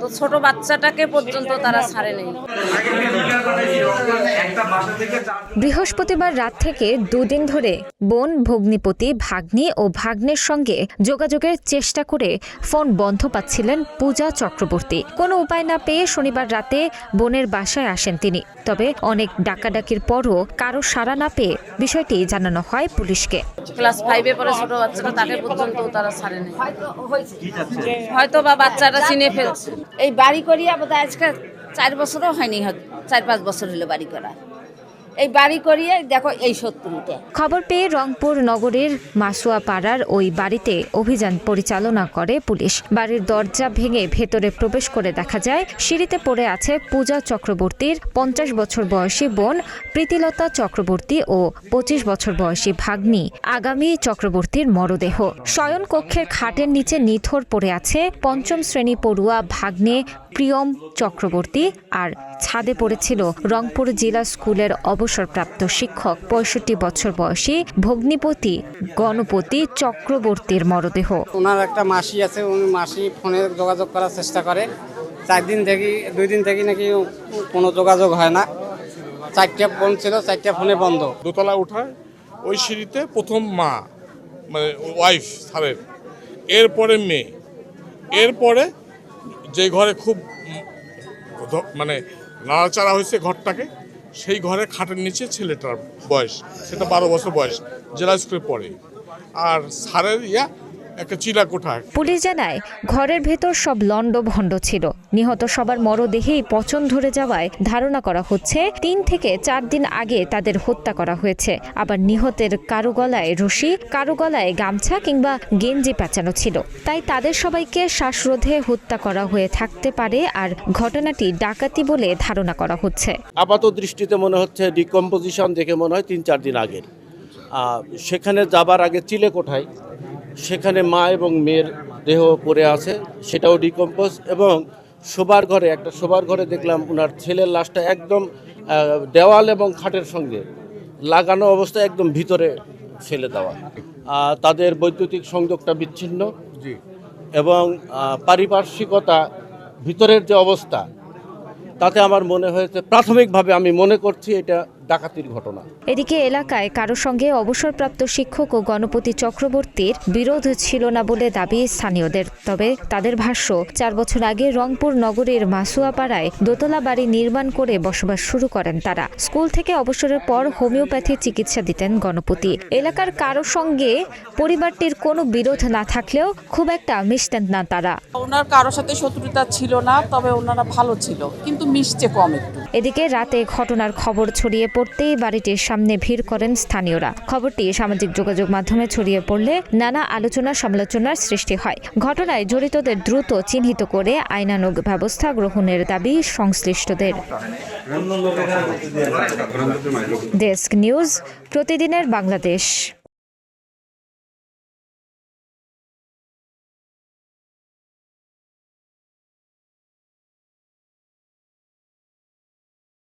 তো ছোট বাচ্চাটাকে পর্যন্ত তারা ছাড়েনি। বৃহস্পতিবার রাত থেকে দুদিন ধরে বোন, ভগ্নিপতি, ভাগ্নি ও ভাগ্নের সঙ্গে যোগাযোগের চেষ্টা করে ফোন বন্ধ পাচ্ছিলেন পূজা চক্রবর্তী। কোনো উপায় না পেয়ে শনিবার রাতে বোনের বাসায় আসেন তিনি। তবে অনেক ডাকাডাকির পরও কারো সাড়া না পেয়ে বিষয়টি জানানো হয় পুলিশকে। ক্লাস 5-এ পড়ে ছোট বাচ্চাটা, তাকে পর্যন্ত তারা ছাড়েনি। হয়তো বা বাচ্চাটা চিনে ফেলছে। এই বাড়ি করিয়া বোধহয় আজকে 4 বছরও হয়নি, 4-5 বছর হলো বাড়ি করা। এই বাড়ি করিয়ে দেখো এই শত্রুটা। খবর পেয়ে রংপুর নগরীর মাসুয়া পাড়ার ওই বাড়িতে অভিযান পরিচালনা করে পুলিশ। বাড়ির দরজা ভেঙে ভেতরে প্রবেশ করে দেখা যায় সিঁড়িতে পড়ে আছে পূজা চক্রবর্তীর 50 বছর বয়সী বোন প্রীতিলতা চক্রবর্তী ও 25 বছর বয়সী ভাগ্নি আগামী চক্রবর্তীর মরদেহ। শয়ন কক্ষের খাটের নিচে নিথর পড়ে আছে 5ম শ্রেণী পড়ুয়া ভাগ্নে প্রিয়ম চক্রবর্তী, আর ছাদে পড়েছিল রংপুর জেলা স্কুলের অবসরপ্রাপ্ত শিক্ষক 65 বছর বয়সী ভগ্নিপতি গণপতি চক্রবর্তীর মরদেহ। ওনার একটা মাসি আছে, উনি মাসি ফোনে যোগাযোগ করার চেষ্টা করে। 2 দিন থেকে নাকি কোনো যোগাযোগ হয় না। 4টা ফোন ছিল, 4টা ফোনে বন্ধ। দোতলা উঠায় ওই সিঁড়িতে প্রথম মা, মানে ওয়াইফ স্যারের, এরপরে মেয়ে, এরপরে যে ঘরে খুব মানে নাড়াচাড়া হয়েছে ঘরটাকে, সেই ঘরে খাটের নিচে ছেলেটার বয়স, সেটা 12 বছর বয়স, জেলা স্কুলে পড়ে। আর স্যারের একটা চিলা কোঠা। পুলিশ জানায় ঘরের ভেতর সব লন্ডভন্ড ছিল। নিহত সবার মরদেহেই পচন ধরে যাওয়ায় ধারণা করা হচ্ছে 3 থেকে 4 দিন আগে তাদের হত্যা করা হয়েছে। আবার নিহতের কারো গলায় রশি, কারো গলায় গামছা কিংবা গেঞ্জি পেঁচানো ছিল। তাই তাদের সবাইকে শ্বাসরোধে হত্যা করা হয়ে থাকতে পারে, আর ঘটনাটি ডাকাতি বলে ধারণা করা হচ্ছে। আপাত দৃষ্টিতে মনে হচ্ছে ডিকম্পোজিশন দেখে মনে হয় 3-4 দিন আগের। সেখানে যাবার আগে চিলে কোঠায় সেখানে মা এবং মেয়ের দেহ পড়ে আছে, সেটাও ডিকম্পোজ। এবং একটা শোবার ঘরে দেখলাম ওনার ছেলের লাশটা একদম দেওয়াল এবং খাটের সঙ্গে লাগানো অবস্থায় একদম ভিতরে ফেলে দেওয়া। তাদের বৈদ্যুতিক সংযোগটা বিচ্ছিন্ন এবং পারিপার্শ্বিকতা, ভিতরের যে অবস্থা, তাতে আমার মনে হয়েছে, প্রাথমিকভাবে আমি মনে করছি এটা ডাকাতির ঘটনা। এদিকে এলাকায় কারো সঙ্গে অবসরপ্রাপ্ত শিক্ষক ও গণপতি চক্রবর্তীর বিরোধ ছিল না বলে দাবি স্থানীয়দের। তবে তাদের ভাষ্য, 4 বছর আগে রংপুর নগরীর মাসুয়াপাড়ায় দোতলা বাড়ি নির্মাণ করে বসবাস শুরু করেন তারা। স্কুল থেকে অবসরের পর হোমিওপ্যাথি চিকিৎসা দিতেন গণপতি। এলাকার কারো সঙ্গে পরিবারটির কোনো বিরোধ না থাকলেও খুব একটা মিশতেন না তারা। ওনার কারোর সাথে শত্রুতা ছিল না, তবে ওনারা ভালো ছিল, কিন্তু মিশছে কম একটু। এদিকে রাতে ঘটনার খবর ছড়িয়ে পড়তেই বাড়িটির সামনে ভিড় করেন স্থানীয়রা। খবরটি সামাজিক যোগাযোগ মাধ্যমে ছড়িয়ে পড়লে নানা আলোচনা সমালোচনার সৃষ্টি হয়। ঘটনায় জড়িতদের দ্রুত চিহ্নিত করে আইনানুগ ব্যবস্থা গ্রহণের দাবি সংশ্লিষ্টদের। ডেস্ক নিউজ, প্রতিদিনের বাংলাদেশ।